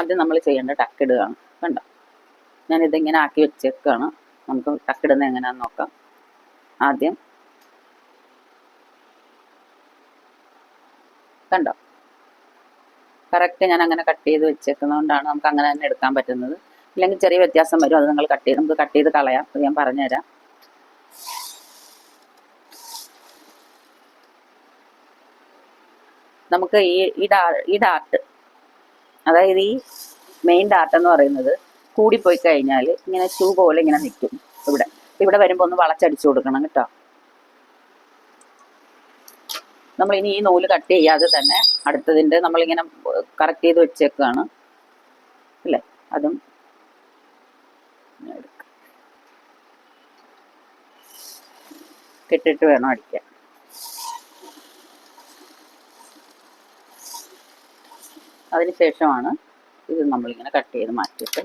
ആദ്യം നമ്മൾ ചെയ്യേണ്ട ടക്കിടുകയാണ്. കണ്ടോ, ഞാനിതിങ്ങനെ ആക്കി വെച്ചേക്കാണ്. നമുക്ക് ടക്കിടുന്നത് എങ്ങനെയാണെന്ന് നോക്കാം. ആദ്യം കണ്ടോ, കറക്റ്റ് ഞാൻ അങ്ങനെ കട്ട് ചെയ്ത് വെച്ചേക്കുന്നതുകൊണ്ടാണ് നമുക്ക് അങ്ങനെ തന്നെ എടുക്കാൻ പറ്റുന്നത്. ഇല്ലെങ്കിൽ ചെറിയ വ്യത്യാസം വരും. അത് നിങ്ങൾ നമുക്ക് കട്ട് ചെയ്ത് കളയാം. അത് ഞാൻ പറഞ്ഞുതരാം. നമുക്ക് ഈ ഡാർട്ട്, അതായത് ഈ മെയിൻ ഡാർട്ട് എന്ന് പറയുന്നത് കൂടിപ്പോയി കഴിഞ്ഞാൽ ഇങ്ങനെ ഷൂ പോലെ ഇങ്ങനെ നിൽക്കും. ഇവിടെ വരുമ്പോൾ ഒന്ന് വളച്ചടിച്ചു കൊടുക്കണം കേട്ടോ. നമ്മളിനി ഈ നൂല് കട്ട് ചെയ്യാതെ തന്നെ അടുത്തതിൻ്റെ നമ്മളിങ്ങനെ കറക്റ്റ് ചെയ്ത് വെച്ചേക്കാണ് അല്ലേ. അതും കെട്ടിട്ട് വേണം അടിക്കാൻ. അതിനുശേഷമാണ് ഇത് നമ്മളിങ്ങനെ കട്ട് ചെയ്ത് മാറ്റിയിട്ട്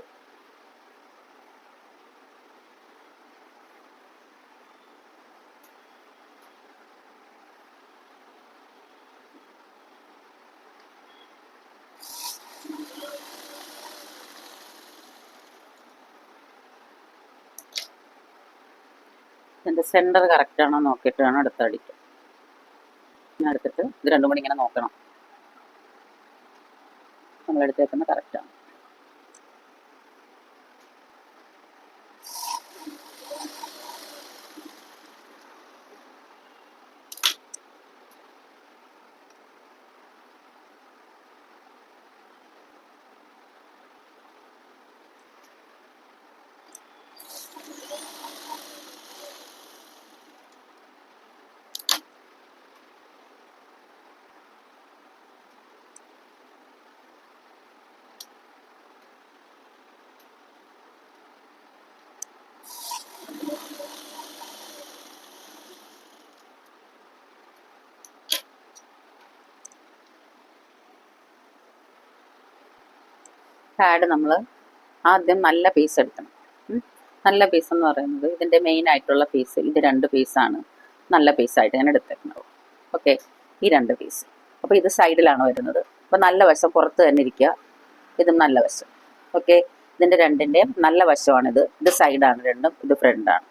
ഇതിൻ്റെ സെൻറ്റർ കറക്റ്റാണോ നോക്കിയിട്ട് വേണം അടുത്തടിക്കാൻ. അടുത്തിട്ട് ഇത് രണ്ടും കൂടി ഇങ്ങനെ നോക്കണം, നമ്മളെടുത്തേക്കുന്നത് കറക്റ്റാണ്. പാഡ് നമ്മൾ ആദ്യം നല്ല പീസ് എടുക്കണം. നല്ല പീസ് എന്ന് പറയുന്നത് ഇതിൻ്റെ മെയിൻ ആയിട്ടുള്ള പീസ്, ഇത് 2 പീസാണ് നല്ല പീസായിട്ട് ഞാൻ എടുത്തേക്കുന്നത്. ഓക്കെ, ഈ 2 പീസ്. അപ്പോൾ ഇത് സൈഡിലാണ് വരുന്നത്. അപ്പോൾ നല്ല വശം പുറത്ത് തന്നെ ഇരിക്കുക, ഇതും നല്ല വശം. ഓക്കെ, ഇതിൻ്റെ രണ്ടിൻ്റെയും നല്ല വശമാണിത്. ഇത് സൈഡാണ് രണ്ടും, ഇത് ഫ്രണ്ടാണ്.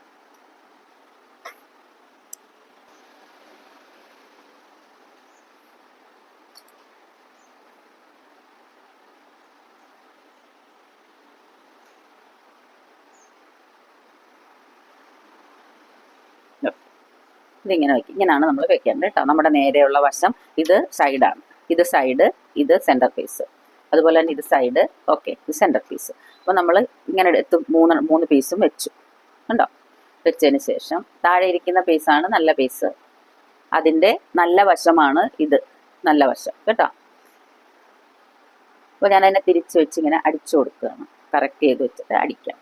ഇതിങ്ങനെ വയ്ക്കും. ഇങ്ങനെയാണ് നമ്മൾ വെക്കേണ്ടത് കേട്ടോ. നമ്മുടെ നേരെയുള്ള വശം ഇത് സൈഡാണ്, ഇത് സൈഡ്, ഇത് സെൻറ്റർ പീസ്. അതുപോലെ തന്നെ ഇത് സൈഡ്. ഓക്കെ, ഇത് സെൻറ്റർ പീസ്. അപ്പോൾ നമ്മൾ ഇങ്ങനെ എടുത്ത് മൂന്ന് പീസും വെച്ചു. കണ്ടോ, വെച്ചതിന് ശേഷം താഴെ ഇരിക്കുന്ന പീസാണ് നല്ല പീസ്, അതിൻ്റെ നല്ല വശമാണ് ഇത് നല്ല വശം കേട്ടോ. അപ്പോൾ ഞാൻ അതിനെ തിരിച്ച് വെച്ച് ഇങ്ങനെ അടിച്ചു കൊടുക്കുകയാണ്. കറക്റ്റ് ചെയ്ത് വെച്ചിട്ട് അടിക്കാം.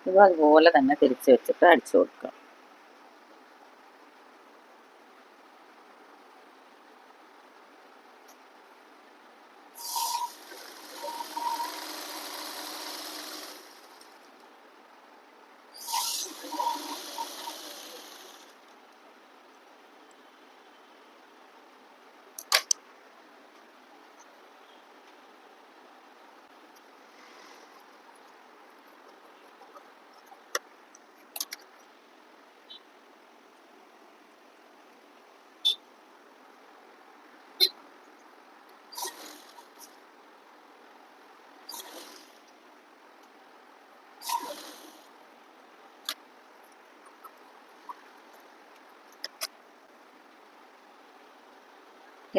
ഇത് അതുപോലെ തന്നെ തിരിച്ച് വെച്ചിട്ട് അടിച്ചു കൊടുക്കുക.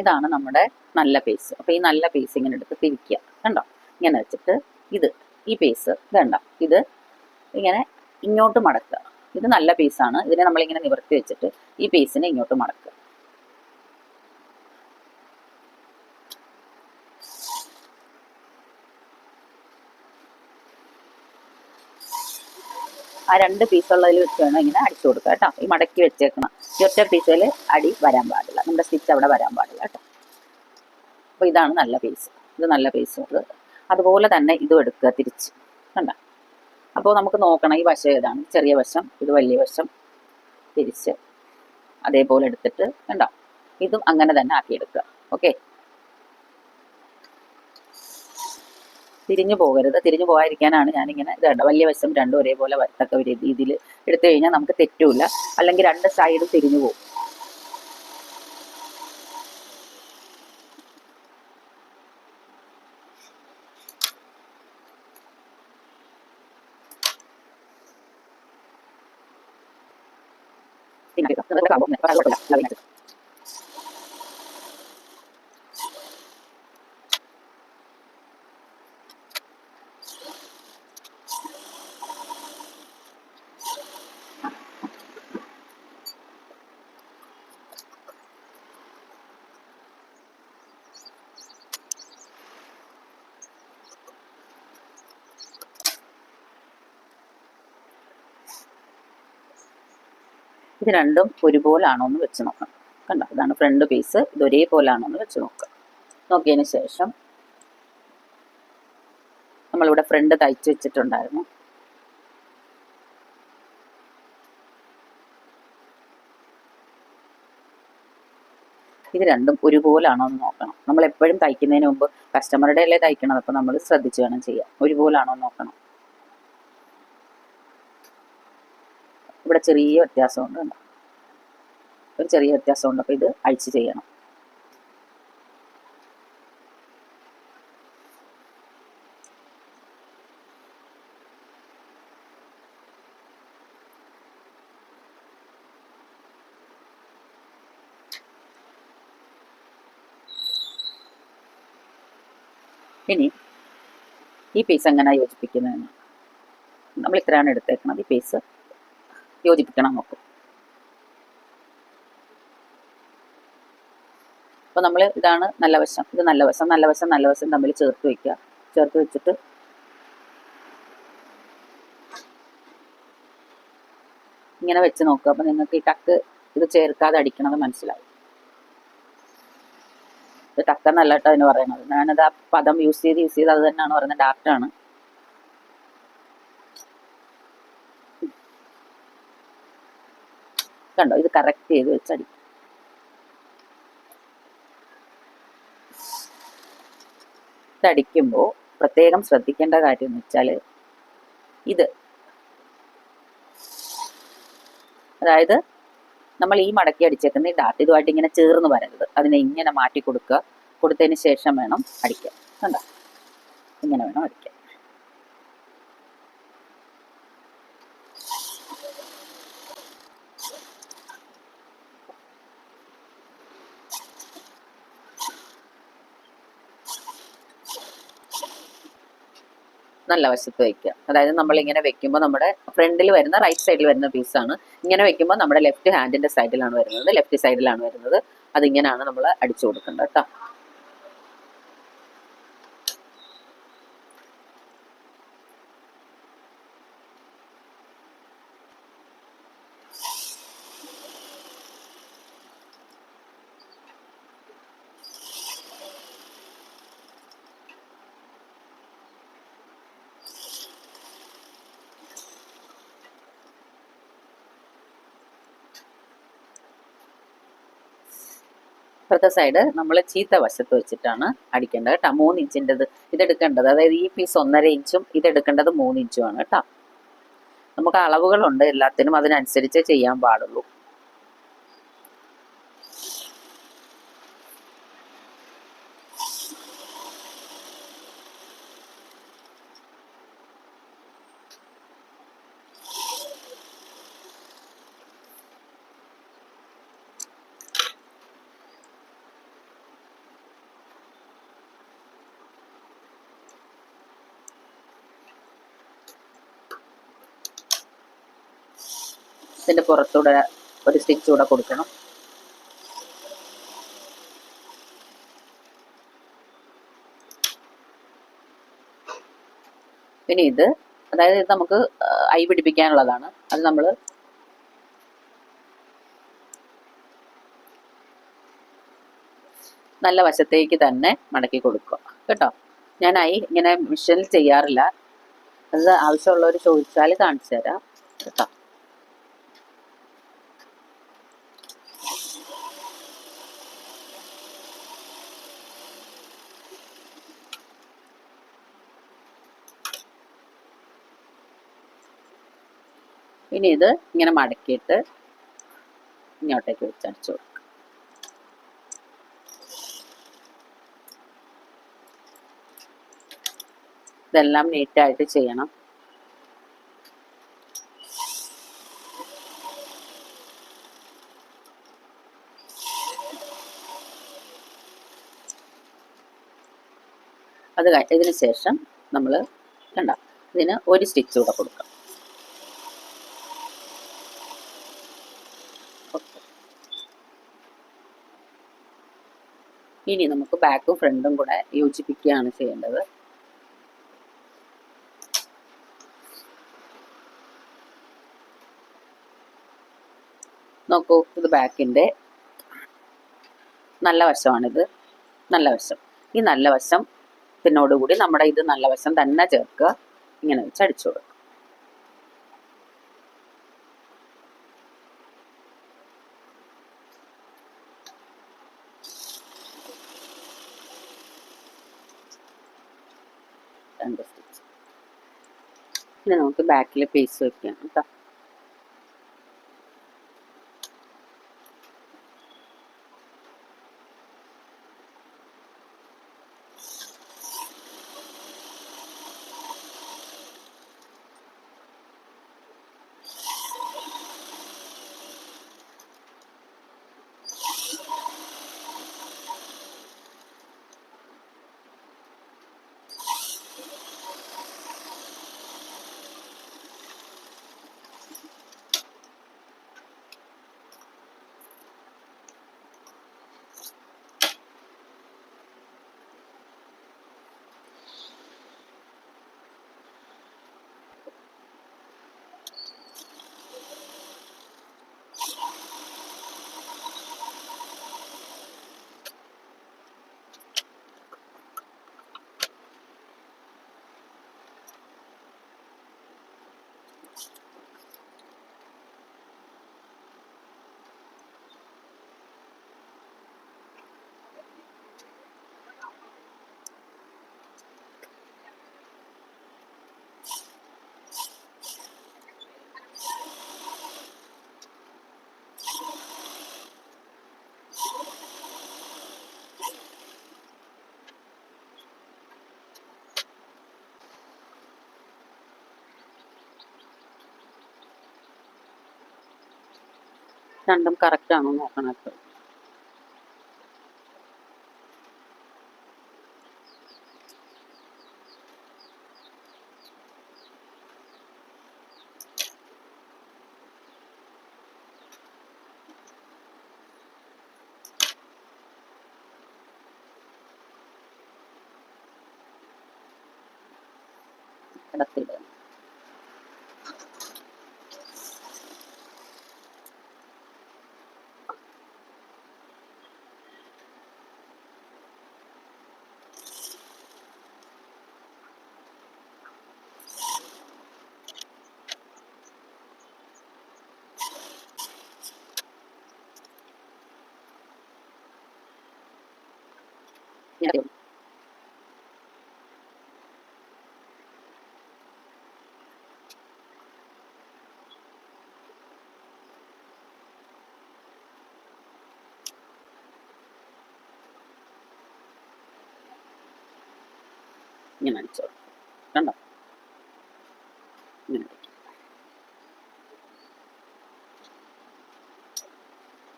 ഇതാണ് നമ്മുടെ നല്ല പീസ്. അപ്പോൾ ഈ നല്ല പീസ് ഇങ്ങനെ എടുത്ത് തിരിക്കുക. കണ്ടോ, ഇങ്ങനെ വെച്ചിട്ട് ഈ പീസ് വേണ്ട, ഇത് ഇങ്ങനെ ഇങ്ങോട്ട് മടക്കുക. ഇത് നല്ല പീസാണ്, ഇതിനെ നമ്മളിങ്ങനെ നിവർത്തി വെച്ചിട്ട് ഈ പീസിനെ ഇങ്ങോട്ട് മടക്കുക. ആ 2 പീസുള്ളതിൽ വെച്ച് വേണം ഇങ്ങനെ അടിച്ചു കൊടുക്കുക കേട്ടോ. ഈ മടക്കി വെച്ചേക്കണം. ഈ ഒറ്റ പീസിൽ അടി വരാൻ പാടില്ല, നമ്മുടെ സ്റ്റിച്ച് അവിടെ വരാൻ പാടില്ല കേട്ടോ. അപ്പോൾ ഇതാണ് നല്ല പീസ്. ഇത് നല്ല പീസ്. അതുപോലെ തന്നെ ഇതും എടുക്കുക തിരിച്ച്, കണ്ട. അപ്പോൾ നമുക്ക് നോക്കണം ഈ വശം ഏതാണ്, ചെറിയ വശം, ഇത് വലിയ വശം, തിരിച്ച് അതേപോലെ എടുത്തിട്ട് കണ്ട, ഇതും അങ്ങനെ തന്നെ ആക്കിയെടുക്കുക. ഓക്കെ, തിരിഞ്ഞു പോകരുത്. തിരിഞ്ഞു പോകാതിരിക്കാനാണ് ഞാനിങ്ങനെ ഇത് കണ്ട വലിയ വശം രണ്ടും ഒരേപോലെ വരത്തക്ക ഒരു രീതിയിൽ എടുത്തു കഴിഞ്ഞാൽ നമുക്ക് തെറ്റൂല, അല്ലെങ്കിൽ രണ്ട് സൈഡും തിരിഞ്ഞു പോകും. ഇത് രണ്ടും ഒരുപോലാണോ എന്ന് വെച്ച് നോക്കണം. കണ്ടോ, ഇതാണ് ഫ്രണ്ട് പീസ്, ഇത് ഒരേപോലാണോ എന്ന് വെച്ച് നോക്കുക. നോക്കിയതിന് ശേഷം നമ്മളിവിടെ ഫ്രണ്ട് തയ്ച്ച് വെച്ചിട്ടുണ്ടായിരുന്നു. ഇത് രണ്ടും ഒരുപോലാണോ എന്ന് നോക്കണം. നമ്മൾ എപ്പോഴും തയ്ക്കുന്നതിന് മുമ്പ് കസ്റ്റമറുടെ അല്ലേ തയ്ക്കണത്, അപ്പോൾ നമ്മൾ ശ്രദ്ധിച്ച് വേണം ചെയ്യാൻ. ഒരുപോലാണോ എന്ന് നോക്കണം. ഇവിടെ ചെറിയ വ്യത്യാസമുണ്ട്, ഒരു ചെറിയ വ്യത്യാസമുണ്ട്. അപ്പോൾ ഇത് അഴിച്ച് ചെയ്യണം. ഇനി ഈ പീസ് എങ്ങനെ യോജിപ്പിക്കുന്നതെന്ന്, നമ്മൾ ഇത്രയാണ് എടുത്തേക്കുന്നത്, ഈ പീസ് യോജിപ്പിക്കണം നോക്കും. അപ്പോൾ നമ്മൾ ഇതാണ് നല്ല വശം, ഇത് നല്ല വശം, നല്ല വശം നല്ല വശം തമ്മിൽ ചേർത്ത് വയ്ക്കുക. ചേർത്ത് വെച്ചിട്ട് ഇങ്ങനെ വെച്ച് നോക്കുക. അപ്പോൾ നിങ്ങൾക്ക് ഈ ടക്ക് ഇത് ചേർക്കാതെ അടിക്കണത് മനസ്സിലാവും. ഇത് ടക്കെന്നല്ല കേട്ടോ അതിന് പറയുന്നത്, ഞാനത് ആ പദം യൂസ് ചെയ്ത് അത് തന്നെയാണ് പറയുന്നത്, ഡാർട്ടാണ്. കണ്ടോ, ഇത് കറക്റ്റ് ചെയ്ത് വെച്ചടിക്കും. ഇതടിക്കുമ്പോൾ പ്രത്യേകം ശ്രദ്ധിക്കേണ്ട കാര്യം എന്ന് വെച്ചാൽ ഇത്, അതായത് നമ്മൾ ഈ മടക്കി അടിച്ചേക്കുന്ന ഈ ഡാർട്ട് ഇതുമായിട്ട് ഇങ്ങനെ ചേർന്ന് വരരുത്. അതിനെ ഇങ്ങനെ മാറ്റി കൊടുക്കുക. കൊടുത്തതിന് ശേഷം വേണം അടിക്കാൻ. കണ്ടോ, ഇങ്ങനെ വേണം അടിക്കാൻ. നല്ല വശത്ത് വയ്ക്കുക. അതായത് നമ്മൾ ഇങ്ങനെ വെക്കുമ്പോൾ നമ്മുടെ ഫ്രണ്ടിൽ വരുന്ന റൈറ്റ് സൈഡിൽ വരുന്ന പീസാണ്. ഇങ്ങനെ വെക്കുമ്പോൾ നമ്മുടെ ലെഫ്റ്റ് ഹാൻഡിന്റെ സൈഡിലാണ് വരുന്നത്, ലെഫ്റ്റ് സൈഡിലാണ് വരുന്നത്. അതിങ്ങനെയാണ് നമ്മൾ അടിച്ചു കൊടുക്കേണ്ടത് കേട്ടോ. ഇപ്പുറത്തെ സൈഡ് നമ്മൾ ചീത്ത വശത്ത് വെച്ചിട്ടാണ് അടിക്കേണ്ടത് കേട്ടോ. 3 ഇഞ്ചിൻ്റെത് ഇതെടുക്കേണ്ടത്, അതായത് ഈ പീസ് 1.5 ഇഞ്ചും ഇതെടുക്കേണ്ടത് 3 ഇഞ്ചുമാണ് കേട്ടോ. നമുക്ക് അളവുകളുണ്ട് എല്ലാത്തിനും, അതിനനുസരിച്ച് ചെയ്യാൻ പാടുള്ളൂ. ഇതിൻ്റെ പുറത്തൂടെ ഒരു സ്റ്റിച്ച് കൂടെ കൊടുക്കണം. പിന്നെ ഇത്, അതായത് ഇത് നമുക്ക് ഐ പിടിപ്പിക്കാനുള്ളതാണ്. അത് നമ്മൾ നല്ല വശത്തേക്ക് തന്നെ മടക്കി കൊടുക്കുക കേട്ടോ. ഞാനായി ഇങ്ങനെ മിഷനിൽ ചെയ്യാറില്ല, അത് ആവശ്യമുള്ളവർ ചോദിച്ചാൽ കാണിച്ചു തരാം കേട്ടോ. ഇനി ഇത് ഇങ്ങനെ മടക്കിയിട്ട് ഇങ്ങോട്ടേക്ക് വെച്ചടിച്ചു കൊടുക്കും. ഇതെല്ലാം നീറ്റായിട്ട് ചെയ്യണം. അത് ഇതിന് ശേഷം നമ്മൾ കണ്ട ഇതിന് ഒരു സ്റ്റിച്ച് കൂടെ കൊടുക്കാം. ഇനി നമുക്ക് ബാക്കും ഫ്രണ്ടും കൂടെ യോജിപ്പിക്കുകയാണ് ചെയ്യേണ്ടത്. നോക്കൂ, ഇത് ബാക്കിൻ്റെ നല്ല വശമാണിത്, നല്ല വശം. ഈ നല്ല വശത്തിനോടുകൂടി നമ്മുടെ ഇത് നല്ല വശം തന്നെ ചേർക്കുക. ഇങ്ങനെ വെച്ച് അടിച്ചു കൊടുക്കുക. രണ്ട് സ്റ്റിച്ച്. ഇനി നമുക്ക് ബാക്കിൽ പീസ് വെക്കാം കേട്ടോ. രണ്ടും കറക്റ്റ് ആണോ നോക്കണം. ഇടത്തിടുക. ഇങ്ങനെ അടിച്ചോ, കണ്ടോ? ഇങ്ങനെ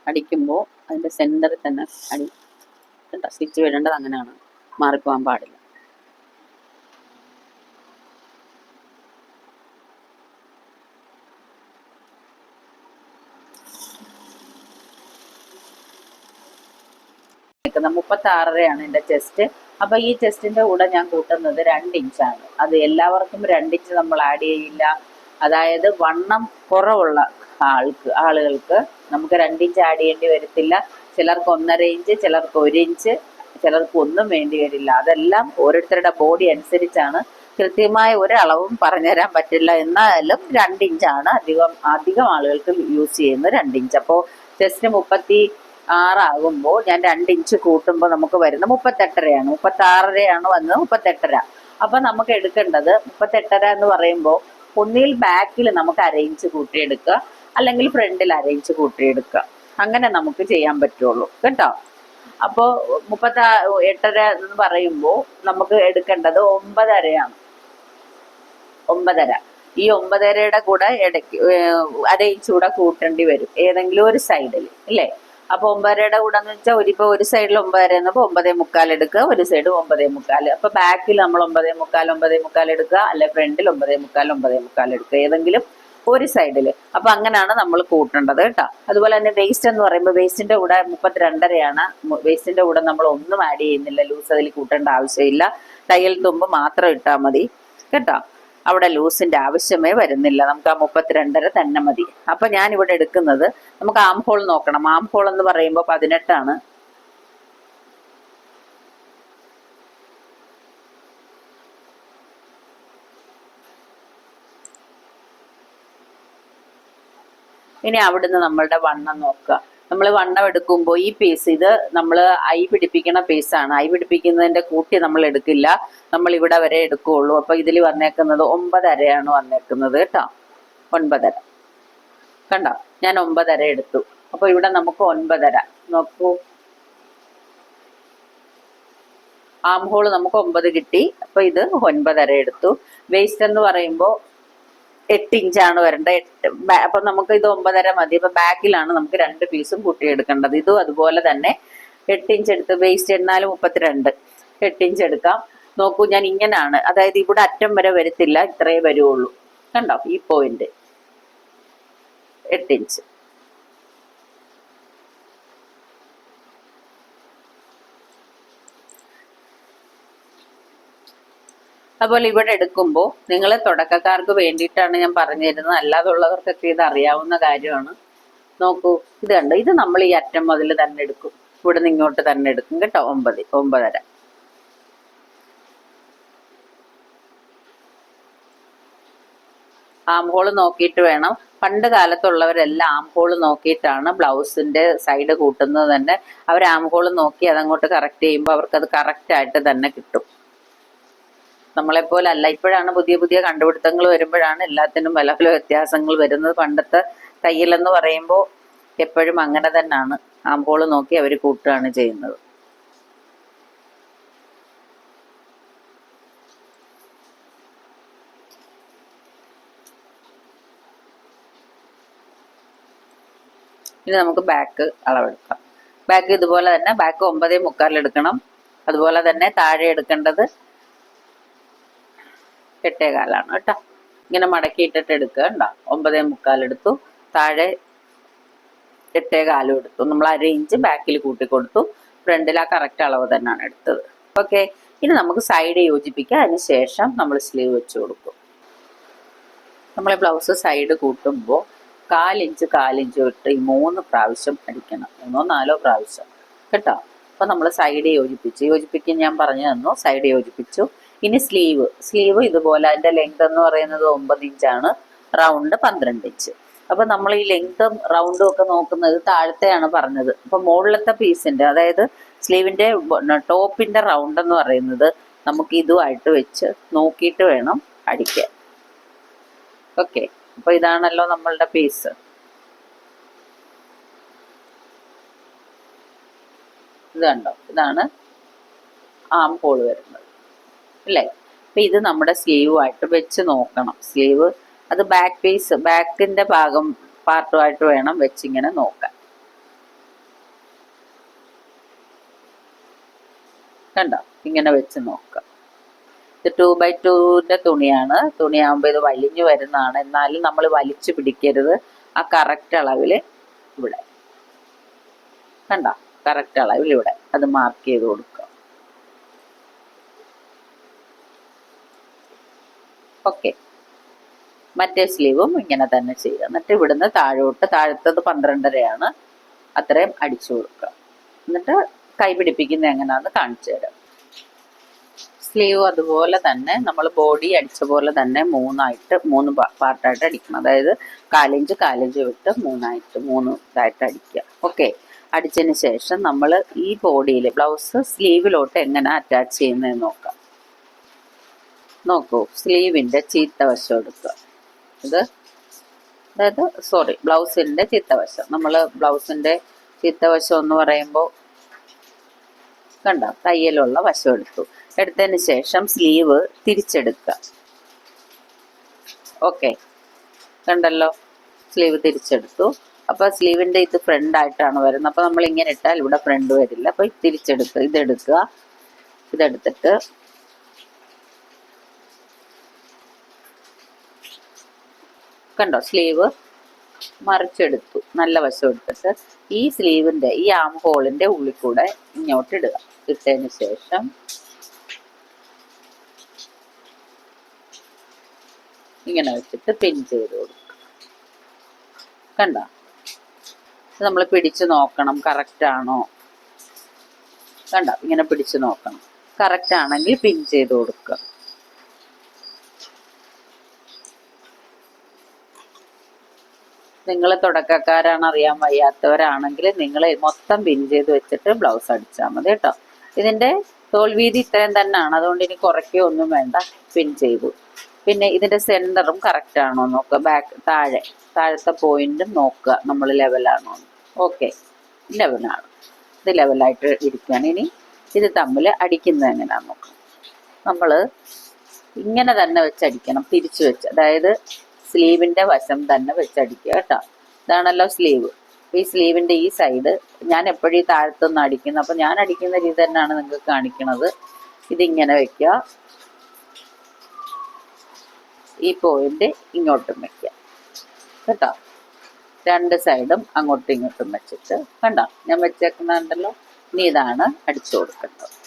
അടിക്കുമ്പോൾ അതിൻ്റെ സെൻറ്ററിൽ തന്നെ അടി കണ്ടോ. സ്റ്റിച്ച് വിടേണ്ടത് അങ്ങനെയാണ്, മാറിപ്പോകാൻ പാടില്ല. ാണ് 36.5 എൻ്റെ ചെസ്റ്റ്. അപ്പോൾ ഈ ചെസ്റ്റിൻ്റെ കൂടെ ഞാൻ കൂട്ടുന്നത് 2 ഇഞ്ചാണ്. അത് എല്ലാവർക്കും 2 ഇഞ്ച് നമ്മൾ ആഡ് ചെയ്യില്ല. അതായത് വണ്ണം കുറവുള്ള ആളുകൾക്ക് നമുക്ക് 2 ഇഞ്ച് ആഡ് ചെയ്യേണ്ടി വരത്തില്ല. ചിലർക്ക് 1.5 ഇഞ്ച്, ചിലർക്ക് 1 ഇഞ്ച്, ചിലർക്ക് ഒന്നും വേണ്ടി വരില്ല. അതെല്ലാം ഓരോരുത്തരുടെ ബോഡി അനുസരിച്ചാണ്. കൃത്യമായ ഒരളവും പറഞ്ഞുതരാൻ പറ്റില്ല. എന്നാലും 2 ഇഞ്ചാണ് അധികം ആളുകൾക്ക് യൂസ് ചെയ്യുന്നത്. 2 ഇഞ്ച്. അപ്പോൾ ചെസ്റ്റ് 36 ഞാൻ 2 ഇഞ്ച് കൂട്ടുമ്പോൾ നമുക്ക് വരുന്നത് 38.5 36.5 വന്നത് 38.5. അപ്പൊ നമുക്ക് എടുക്കേണ്ടത് 38.5 എന്ന് പറയുമ്പോൾ ഒന്നിൽ ബാക്കിൽ നമുക്ക് 1/2 ഇഞ്ച് കൂട്ടിയെടുക്കുക, അല്ലെങ്കിൽ ഫ്രണ്ടിൽ 1/2 ഇഞ്ച് കൂട്ടിയെടുക്കുക. അങ്ങനെ നമുക്ക് ചെയ്യാൻ പറ്റുള്ളൂ കേട്ടോ. അപ്പോൾ 38.5 എന്ന് പറയുമ്പോൾ നമുക്ക് എടുക്കേണ്ടത് 9.5. 9.5. ഈ 9.5യുടെ കൂടെ ഇടയ്ക്ക് 1/2 ഇഞ്ച് കൂടെ കൂട്ടേണ്ടി വരും ഏതെങ്കിലും ഒരു സൈഡിൽ, ഇല്ലേ? അപ്പൊ 9.5യുടെ കൂടെ എന്ന് വെച്ചാൽ ഒരു സൈഡിൽ 9.5 എന്നപ്പോൾ 9.25 എടുക്കുക, ഒരു സൈഡ് 9.25. അപ്പൊ ബാക്കിൽ നമ്മൾ 9.25 എടുക്കുക, അല്ലെ ഫ്രണ്ടിൽ 9.25 എടുക്കുക, ഏതെങ്കിലും ഒരു സൈഡിൽ. അപ്പൊ അങ്ങനെയാണ് നമ്മൾ കൂട്ടേണ്ടത് കേട്ടോ. അതുപോലെ തന്നെ വേസ്റ്റ് എന്ന് പറയുമ്പോൾ വേസ്റ്റിന്റെ കൂടെ 32.5. വേസ്റ്റിന്റെ കൂടെ നമ്മൾ ഒന്നും ആഡ് ചെയ്യുന്നില്ല, ലൂസ് അതിൽ കൂട്ടേണ്ട ആവശ്യമില്ല. തയ്യൽ തുമ്പ് മാത്രം ഇട്ടാൽ മതി കേട്ടോ. അവിടെ ലൂസിന്റെ ആവശ്യമേ വരുന്നില്ല, നമുക്ക് ആ 32.5 തന്നെ മതി. അപ്പൊ ഞാൻ ഇവിടെ എടുക്കുന്നത്, നമുക്ക് ആം ഹോൾ നോക്കണം. ആം ഹോൾ എന്ന് പറയുമ്പോൾ 18. ഇനി അവിടുന്ന് നമ്മളുടെ വണ്ണം നോക്കുക. നമ്മൾ വണ്ണം എടുക്കുമ്പോൾ ഈ പീസ്, ഇത് നമ്മൾ ഐ പിടിപ്പിക്കുന്ന പീസാണ്. ഐ പിടിപ്പിക്കുന്നതിന്റെ കൂട്ടി നമ്മൾ എടുക്കില്ല, നമ്മൾ ഇവിടെ വരെ എടുക്കുകയുള്ളൂ. അപ്പൊ ഇതിൽ വന്നേക്കുന്നത് 9.5 വന്നേക്കുന്നത് കേട്ടോ. 9.5 കണ്ടോ, ഞാൻ 9.5 എടുത്തു. അപ്പൊ ഇവിടെ നമുക്ക് 9.5 നോക്കൂ. ആം ഹോൾ നമുക്ക് 9 കിട്ടി. അപ്പൊ ഇത് 9.5 എടുത്തു. വേസ്റ്റ് എന്ന് പറയുമ്പോൾ 8 ഇഞ്ചാണ് വരേണ്ടത്. അപ്പൊ നമുക്ക് ഇത് 9.5 മതി. അപ്പൊ ബാക്കിലാണ് നമുക്ക് 2 പീസും കൂട്ടിയെടുക്കേണ്ടത്. ഇതും അതുപോലെ തന്നെ 8 ഇഞ്ച് എടുത്ത്, വേസ്റ്റ് എന്നാലും 32, 8 ഇഞ്ച് എടുക്കാം. നോക്കൂ, ഞാൻ ഇങ്ങനാണ്, അതായത് ഇവിടെ അറ്റം വരെ വരത്തില്ല, ഇത്രയേ വരുള്ളൂ കണ്ടോ. ഈ പോയിന്റ് 8 ഇഞ്ച്. അതുപോലെ ഇവിടെ എടുക്കുമ്പോൾ നിങ്ങൾ തുടക്കക്കാർക്ക് വേണ്ടിയിട്ടാണ് ഞാൻ പറഞ്ഞു തരുന്നത്, അല്ലാതുള്ളവർക്കൊക്കെ ഇത് അറിയാവുന്ന കാര്യമാണ്. നോക്കൂ, ഇത് കണ്ടോ, ഇത് നമ്മൾ ഈ അറ്റം മുതൽ തന്നെ എടുക്കും, ഇവിടെ നിന്ന് ഇങ്ങോട്ട് തന്നെ എടുക്കും കേട്ടോ. 9.5. ആം ഹോൾ നോക്കിയിട്ട് വേണം. പണ്ട് കാലത്തുള്ളവരെല്ലാം ആം ഹോൾ നോക്കിയിട്ടാണ് ബ്ലൗസിന്റെ സൈഡ് കൂട്ടുന്നത് തന്നെ. അവർ ആം ഹോൾ നോക്കി അതങ്ങോട്ട് കറക്റ്റ് ചെയ്യുമ്പോൾ അവർക്കത് കറക്റ്റ് ആയിട്ട് തന്നെ കിട്ടും. നമ്മളെപ്പോലെ അല്ല. ഇപ്പോഴാണ് പുതിയ പുതിയ കണ്ടുപിടുത്തങ്ങൾ വരുമ്പോഴാണ് എല്ലാത്തിനും പല പല വ്യത്യാസങ്ങൾ വരുന്നത്. പണ്ടത്തെ തയ്യലെന്ന് പറയുമ്പോൾ എപ്പോഴും അങ്ങനെ തന്നെയാണ്, ആമ്പോൾ നോക്കി അവർ കൂട്ടുകയാണ് ചെയ്യുന്നത്. ഇനി നമുക്ക് ബാക്ക് അളവെടുക്കാം. ബാക്ക് ഇതുപോലെ തന്നെ, ബാക്ക് 9.25 എടുക്കണം. അതുപോലെ തന്നെ താഴെ എടുക്കേണ്ടത് 8.25 കേട്ടോ. ഇങ്ങനെ മടക്കിയിട്ടിട്ട് എടുക്കുക കേട്ടോ. 9.25 എടുത്തു, താഴെ 8.25 എടുത്തു. നമ്മൾ 1/2 ഇഞ്ച് ബാക്കിൽ കൂട്ടി കൊടുത്തു. ഫ്രണ്ടിൽ ആ കറക്റ്റ് അളവ് തന്നെയാണ് എടുത്തത്. ഓക്കെ, ഇനി നമുക്ക് സൈഡ് യോജിപ്പിക്കാം. അതിന് ശേഷം നമ്മൾ സ്ലീവ് വെച്ച് കൊടുക്കും. നമ്മൾ ബ്ലൗസ് സൈഡ് കൂട്ടുമ്പോൾ 1/4 ഇഞ്ച് 1/4 ഇഞ്ച് ഇട്ട് ഈ 3 പ്രാവശ്യം അടിക്കണം. 3 4 പ്രാവശ്യം കേട്ടോ. അപ്പൊ നമ്മൾ സൈഡ് യോജിപ്പിക്കാൻ ഞാൻ പറഞ്ഞു തന്നു. സൈഡ് യോജിപ്പിച്ചു. ഇനി സ്ലീവ് ഇതുപോലെ, അതിന്റെ ലെങ്ത് എന്ന് പറയുന്നത് 9 ഇഞ്ചാണ്, റൗണ്ട് 12 ഇഞ്ച്. അപ്പൊ നമ്മൾ ഈ ലെങ്തും റൗണ്ടും ഒക്കെ നോക്കുന്നത് താഴത്തെയാണ് പറഞ്ഞത്. അപ്പൊ മുകളിലത്തെ പീസിന്റെ, അതായത് സ്ലീവിന്റെ ടോപ്പിന്റെ റൗണ്ട് എന്ന് പറയുന്നത് നമുക്ക് ഇതുമായിട്ട് വെച്ച് നോക്കിയിട്ട് വേണം അടിക്കാൻ. ഓക്കെ, അപ്പൊ ഇതാണല്ലോ നമ്മളുടെ പീസ്. ഇത് കണ്ടോ, ഇതാണ് ആം ഹോൾ വരുന്നത് അല്ലേ. അപ്പൊ ഇത് നമ്മുടെ സ്ലീവുമായിട്ട് വെച്ച് നോക്കണം. സ്ലീവ് അത് ബാക്ക് പീസ്, ബാക്കിന്റെ പാർട്ടുമായിട്ട് വേണം വെച്ചിങ്ങനെ നോക്കാൻ. കണ്ടോ, ഇങ്ങനെ വെച്ച് നോക്കാം. ഇത് 2x2 തുണിയാണ്. തുണിയാകുമ്പോൾ ഇത് വലിഞ്ഞു വരുന്നതാണ്. എന്നാലും നമ്മൾ വലിച്ചു പിടിക്കരുത്. ആ കറക്റ്റ് അളവിൽ ഇവിടെ കണ്ടോ, കറക്റ്റ് അളവിൽ ഇവിടെ അത് മാർക്ക് ചെയ്ത് കൊടുക്കുക. ഓക്കെ, മറ്റേ സ്ലീവും ഇങ്ങനെ തന്നെ ചെയ്യുക. എന്നിട്ട് ഇവിടുന്ന് താഴത്തത് 12.5 അത്രയും അടിച്ചു കൊടുക്കുക. എന്നിട്ട് കൈ പിടിപ്പിക്കുന്നത് എങ്ങനെയാണെന്ന് കാണിച്ചു തരാം. സ്ലീവ് അതുപോലെ തന്നെ നമ്മൾ ബോഡി അടിച്ച പോലെ തന്നെ മൂന്ന് പാർട്ടായിട്ട് അടിക്കണം. അതായത് കാലിഞ്ച് വിട്ട് മൂന്ന് ഇതായിട്ട് അടിക്കുക. ഓക്കെ, അടിച്ചതിന് ശേഷം നമ്മൾ ഈ ബോഡിയിൽ ബ്ലൗസ് സ്ലീവിലോട്ട് എങ്ങനെ അറ്റാച്ച് ചെയ്യുന്നതെന്ന് നോക്കാം. നോക്കൂ, സ്ലീവിൻ്റെ ചീത്ത വശം എടുക്കുക. ബ്ലൗസിൻ്റെ ചീത്തവശം. നമ്മൾ ബ്ലൗസിൻ്റെ ചീത്തവശം എന്ന് പറയുമ്പോൾ കണ്ടോ, തയ്യലുള്ള വശം എടുത്തതിന് ശേഷം സ്ലീവ് തിരിച്ചെടുക്കുക. ഓക്കെ, കണ്ടല്ലോ, സ്ലീവ് തിരിച്ചെടുത്തു. അപ്പോൾ സ്ലീവിൻ്റെ ഇത് ഫ്രണ്ട് ആയിട്ടാണ് വരുന്നത്. അപ്പോൾ നമ്മൾ ഇങ്ങനെ ഇട്ടാൽ ഇവിടെ ഫ്രണ്ട് വരില്ല. അപ്പോൾ ഇതെടുക്കുക. ഇതെടുത്തിട്ട് കണ്ടോ, സ്ലീവ് മറിച്ചെടുത്തു. നല്ല വശം എടുത്തിട്ട് ഈ സ്ലീവിൻ്റെ ഈ ആം ഹോളിൻ്റെ ഉള്ളിൽ കൂടെ ഇങ്ങോട്ട് ഇടുക. ഇട്ടതിന് ശേഷം ഇങ്ങനെ വെച്ചിട്ട് പിൻ ചെയ്ത് കൊടുക്കുക. കണ്ടോ, നമ്മൾ പിടിച്ചു നോക്കണം കറക്റ്റ് ആണോ. കണ്ടോ, ഇങ്ങനെ പിടിച്ചു നോക്കണം. കറക്റ്റ് ആണെങ്കിൽ പിൻ ചെയ്ത് കൊടുക്കുക. നിങ്ങൾ തുടക്കക്കാരാണ്, അറിയാൻ വയ്യാത്തവരാണെങ്കിൽ നിങ്ങൾ മൊത്തം പിൻ ചെയ്ത് വെച്ചിട്ട് ബ്ലൗസ് അടിച്ചാൽ മതി കേട്ടോ. ഇതിൻ്റെ തോൽവീതി ഇത്രയും തന്നെയാണ്, അതുകൊണ്ട് ഇനി കുറയ്ക്കുകയോ ഒന്നും വേണ്ട. പിൻ ചെയ്തു. പിന്നെ ഇതിൻ്റെ സെൻറ്ററും കറക്റ്റ് ആണോ നോക്കുക. താഴത്തെ പോയിന്റും നോക്കുക നമ്മൾ ലെവലാണോ. ഓക്കെ, ലെവലാണ്. ഇത് ലെവലായിട്ട് ഇരിക്കുകയാണ്. ഇനി ഇത് തമ്മിൽ അടിക്കുന്നത് എങ്ങനെയാണെന്ന് നോക്കാം. നമ്മൾ ഇങ്ങനെ തന്നെ വെച്ചടിക്കണം, തിരിച്ചു വെച്ച്. അതായത് സ്ലീവിൻ്റെ വശം തന്നെ വെച്ചടിക്കുക കേട്ടോ. ഇതാണല്ലോ സ്ലീവ്. ഈ സ്ലീവിൻ്റെ ഈ സൈഡ് ഞാൻ എപ്പോഴും ഈ താഴത്തുനിന്ന് അടിക്കുന്നത്. അപ്പം ഞാൻ അടിക്കുന്ന രീതി തന്നെയാണ് നിങ്ങൾക്ക് കാണിക്കുന്നത്. ഇതിങ്ങനെ വെക്കുക. ഈ പോയിന്റ് ഇങ്ങോട്ടും വെക്കുക കേട്ടോ. രണ്ട് സൈഡും അങ്ങോട്ടും ഇങ്ങോട്ടും വെച്ചിട്ട് കണ്ടോ, ഞാൻ വെച്ചേക്കുന്നുണ്ടല്ലോ. ഇനി ഇതാണ് അടിച്ചു കൊടുക്കേണ്ടത്.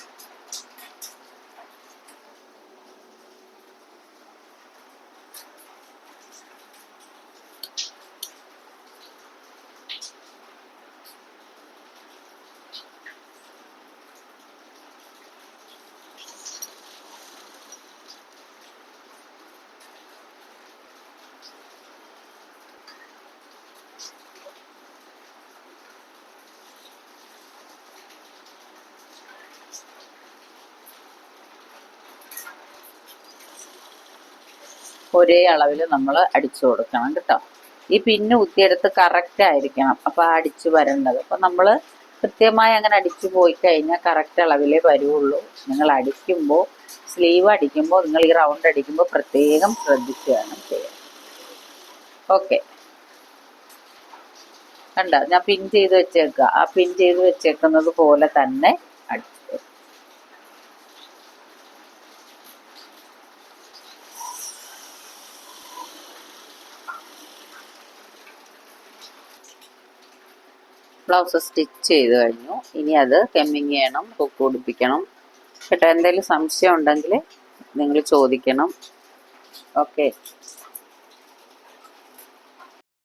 ഒരേ അളവിൽ നമ്മൾ അടിച്ചു കൊടുക്കണം കേട്ടോ. ഈ പിന്ന് കുത്തിയെടുത്ത് കറക്റ്റ് ആയിരിക്കണം അപ്പോൾ അടിച്ചു വരേണ്ടത്. അപ്പം നമ്മൾ കൃത്യമായി അങ്ങനെ അടിച്ചു പോയി കഴിഞ്ഞാൽ കറക്റ്റ് അളവിലേ വരുള്ളൂ. നിങ്ങൾ അടിക്കുമ്പോൾ, സ്ലീവ് അടിക്കുമ്പോൾ നിങ്ങൾ ഈ റൗണ്ട് അടിക്കുമ്പോൾ പ്രത്യേകം ശ്രദ്ധിക്കുകയാണ് ചെയ്യുക. ഓക്കെ, കണ്ടോ, ഞാൻ പിൻ ചെയ്ത് വെച്ചേക്കുക. ആ പിൻ ചെയ്ത് വെച്ചേക്കുന്നത് പോലെ തന്നെ അടിച്ചു. ബ്ലൗസ് സ്റ്റിച്ച് ചെയ്ത് കഴിഞ്ഞു. ഇനി അത് ഹെമ്മിങ് ചെയ്യണം, ഹുക്ക് പിടിപ്പിക്കണം കേട്ടോ. എന്തെങ്കിലും സംശയം ഉണ്ടെങ്കിൽ നിങ്ങൾ ചോദിക്കണം. ഓക്കെ.